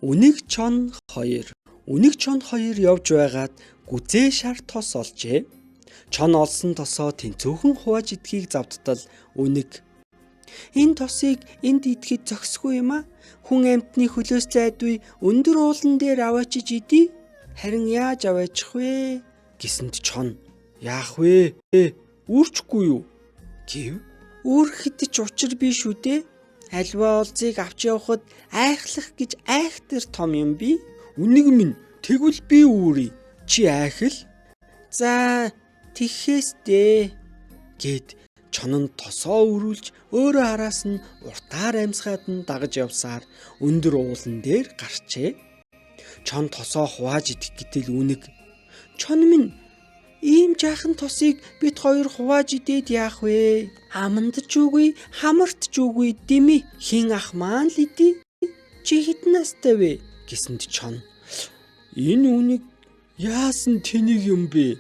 Үнэг чон 2. Үнэг чон 2 явж байгаад гүзээ шар тос олжээ. Чон олсон тосоо тэнцүүхэн хувааж идэхийг завдтал үнэг энэ тосыг энд идэхэд зохисгүй юм а. Хүн амьтны хөлөөс зайдгүй өндөр уулан дээр аваачиж идий. Харин яаж аваачих вэ? Гэсэнд чон яах вэ? Үүрчихгүй юу? Гэв. Үүрхэхэд ч учир биш үү дээ. Альва олзыг авч явахад айхлах гэж айхтар том юм би. Үнэг минь тэгвэл би үүрий. Чи айхэл? За тэгхээс дээ гэд чон нь тосоо өрүүлж өөрөө араас нь уртаар амьсгаад нь дагаж явсаар өндөр уулан дээр гарчээ. Чон тосоо хувааж идэх гэтэл үнэг чон минь ийм жаахан тосыг бит хоёр хувааж идээд яах вэ? Аманд ч үгүй, хамарт ч үгүй дими. Хин ах маань л идий. Чи хэдэн настай вэ? Гэсэнд чон энэ үнэг яасан тэнийг юм бэ?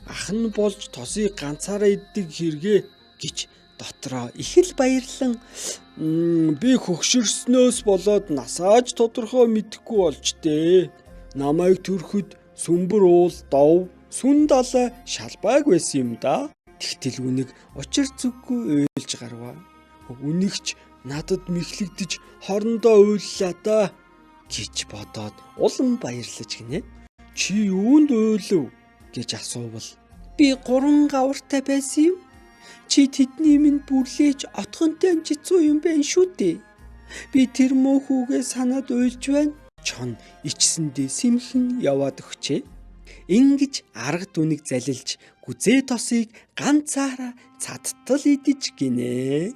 Ах нь болж тосыг ганцаараа иддэг хэрэгэ гэж дотроо их л баярлан би хөгшөрснөөс болоод насааж тодорхой мэдэхгүй болж дээ. Намайг төрөхөд сүмбэр уул дов сүн далай шалбайг байсан юм да. Тэгтэл үнэг учир зүггүй уйлж гарваа. Үнэгч надад мэхлэгдэж хорондоо уйллаа да гэж бодоод улам баярлаж гинэ. Чи юунд уйлв гэж асуувал би 3 гавартай байсан юм. Чи тэдний минь бүрлээж отгонтой жицүү юм байна шүү дээ. Би тэр мөнхүүгээ санаад уйлж байна. Чон ичсэндээ сэмхэн яваад өгчээ. Ингэж аргад үнэг залилж гүзээ тосыг ганцаараа цадтал идэж гинэ.